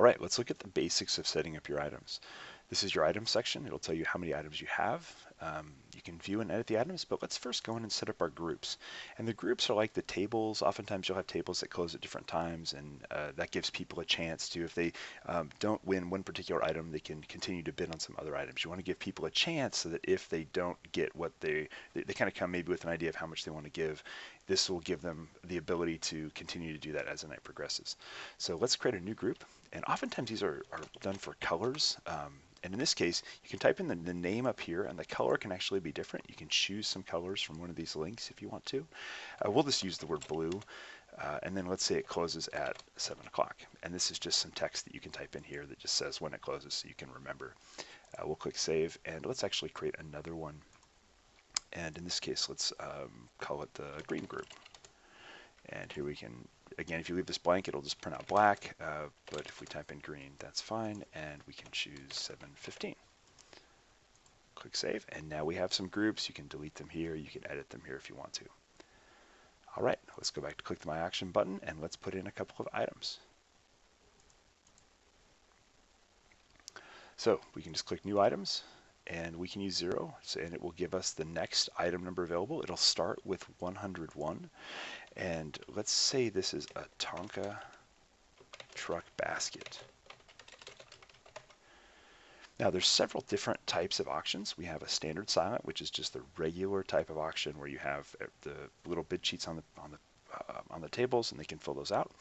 All right, let's look at the basics of setting up your items. This is your items section. It'll tell you how many items you have. You can view and edit the items, but let's first go in and set up our groups. And the groups are like the tables. Oftentimes you'll have tables that close at different times, and that gives people a chance to, if they don't win one particular item, they can continue to bid on some other items. You want to give people a chance so that if they don't get what they kind of come maybe with an idea of how much they want to give. This will give them the ability to continue to do that as the night progresses. So let's create a new group. And oftentimes these are done for colors. And in this case, you can type in the name up here, and the color can actually be different. You can choose some colors from one of these links if you want to. We'll just use the word blue. And then let's say it closes at 7 o'clock. And this is just some text that you can type in here that just says when it closes so you can remember. We'll click Save, and let's actually create another one. And in this case, let's call it the green group. And here we can, again, if you leave this blank, it'll just print out black, but if we type in green, that's fine, and we can choose 7:15. Click Save, and now we have some groups. You can delete them here, you can edit them here if you want to. All right, let's go back to click the My Action button, and let's put in a couple of items. So we can just click New Items, and we can use 0, and it will give us the next item number available. It'll start with 101. And let's say this is a Tonka truck basket. Now there's several different types of auctions. We have a standard silent, which is just the regular type of auction where you have the little bid sheets on the tables, and they can fill those out.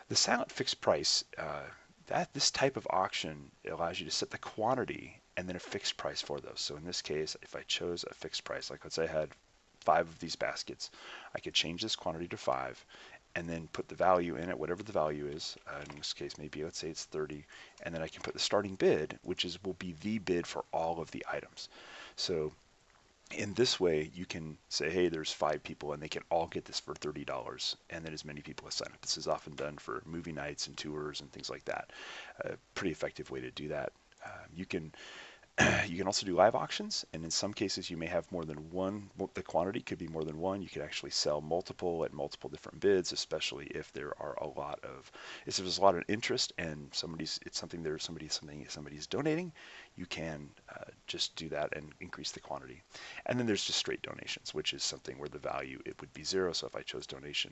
The silent fixed price, this type of auction allows you to set the quantity and then a fixed price for those. So in this case, if I chose a fixed price, like let's say I had 5 of these baskets, I could change this quantity to 5 and then put the value in it, whatever the value is. In this case, maybe let's say it's 30, and then I can put the starting bid, which will be the bid for all of the items. So in this way, you can say, hey, there's 5 people and they can all get this for $30, and then as many people as sign up. This is often done for movie nights and tours and things like that. A pretty effective way to do that. You can also do live auctions, and in some cases you may have more than one. The quantity could be more than one. You could actually sell multiple at multiple different bids, especially if there's a lot of interest and somebody's donating. You can just do that and increase the quantity. And then there's just straight donations, which is something where the value, it would be 0. So if I chose donation,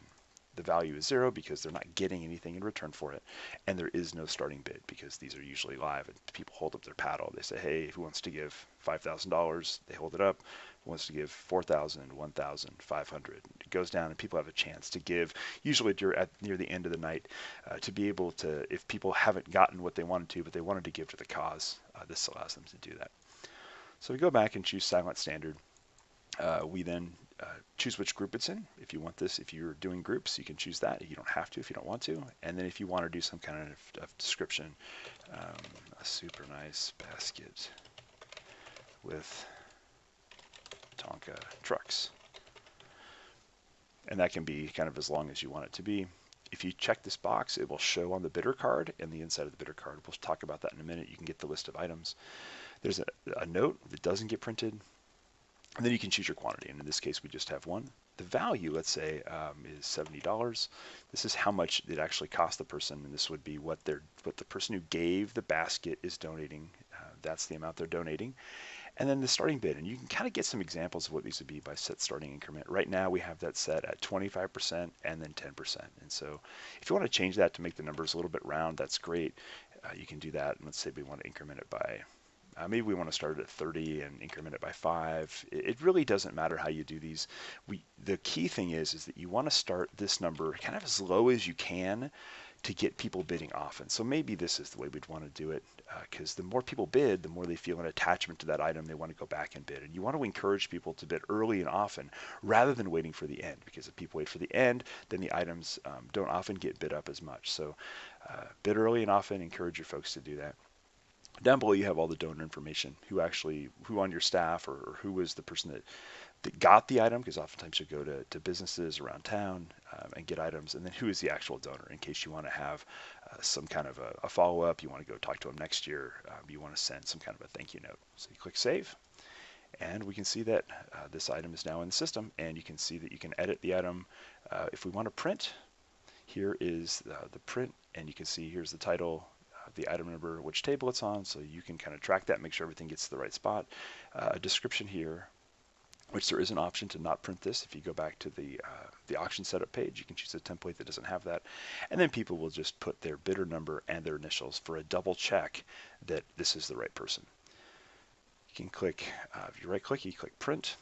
the value is 0 because they're not getting anything in return for it, and there is no starting bid because these are usually live, and people hold up their paddle. They say, hey, who wants to give $5,000? They hold it up. Who wants to give $4,000, $1,000, $500? It goes down, and people have a chance to give, usually near the end of the night, to be able to, if people haven't gotten what they wanted to, but they wanted to give to the cause, this allows them to do that. So we go back and choose Silent Standard. We then choose which group it's in. If you want this, if you're doing groups, you can choose that. You don't have to if you don't want to. And then if you want to do some kind of description, a super nice basket with Tonka trucks. And that can be kind of as long as you want it to be. If you check this box, it will show on the bidder card, and the inside of the bidder card, we'll talk about that in a minute. You can get the list of items. There's a note that doesn't get printed. And then you can choose your quantity, and in this case we just have one. The value, let's say, is $70. This is how much it actually cost the person, and this would be what the person who gave the basket is donating. That's the amount they're donating. And then the starting bid, and you can kind of get some examples of what these would be by set starting increment. Right now we have that set at 25% and then 10%. And so if you want to change that to make the numbers a little bit round, that's great. You can do that, and let's say we want to increment it by maybe we want to start it at 30 and increment it by 5. It really doesn't matter how you do these. The key thing is that you want to start this number kind of as low as you can to get people bidding often. So maybe this is the way we'd want to do it, because the more people bid, the more they feel an attachment to that item. They want to go back and bid. And you want to encourage people to bid early and often rather than waiting for the end, because if people wait for the end, then the items don't often get bid up as much. So bid early and often, encourage your folks to do that. Down below you have all the donor information, who on your staff or who was the person that got the item, because oftentimes you go to businesses around town and get items, and then who is the actual donor in case you want to have some kind of a follow-up, you want to go talk to them next year, you want to send some kind of a thank you note. So you click Save, and we can see that this item is now in the system, and you can see that you can edit the item. If we want to print, here is the print, and you can see here's the title, the item number, which table it's on, so you can kind of track that, make sure everything gets to the right spot. A description here, which there is an option to not print this. If you go back to the auction setup page, you can choose a template that doesn't have that. And then people will just put their bidder number and their initials for a double check that this is the right person. You can click, if you right click, you click print.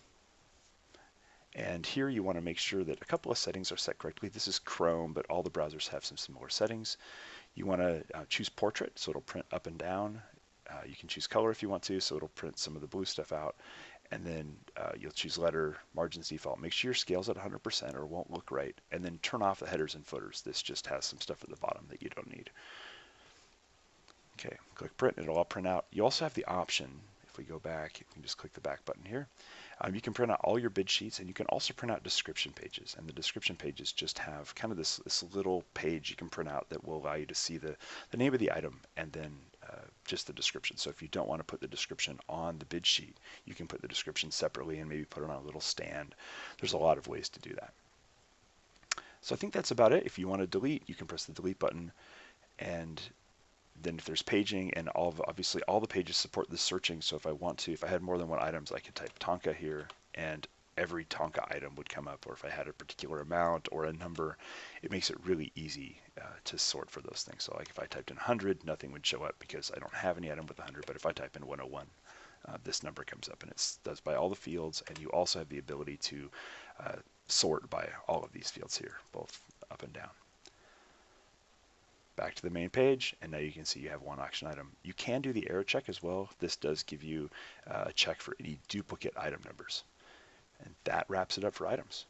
And here you want to make sure that a couple of settings are set correctly. This is Chrome, but all the browsers have some similar settings. You want to choose portrait, so it'll print up and down. You can choose color if you want to, so it'll print some of the blue stuff out. And then you'll choose letter, margins default. Make sure your scale's at 100% or it won't look right. And then turn off the headers and footers. This just has some stuff at the bottom that you don't need. Okay, click print, and it'll all print out. You also have the option, if we go back, you can just click the back button here. You can print out all your bid sheets, and you can also print out description pages. And the description pages just have kind of this little page you can print out that will allow you to see the name of the item and then just the description. So if you don't want to put the description on the bid sheet, you can put the description separately and maybe put it on a little stand. There's a lot of ways to do that. So I think that's about it. If you want to delete, you can press the delete button, and then if there's paging, and obviously all the pages support the searching, so if I had more than one items, I could type Tonka here and every Tonka item would come up, or if I had a particular amount or a number, it makes it really easy to sort for those things. So like if I typed in 100, nothing would show up because I don't have any item with 100, but if I type in 101, this number comes up, and it does by all the fields, and you also have the ability to sort by all of these fields here, both up and down. Back to the main page, and now you can see you have one auction item. You can do the error check as well. This does give you a check for any duplicate item numbers. And that wraps it up for items.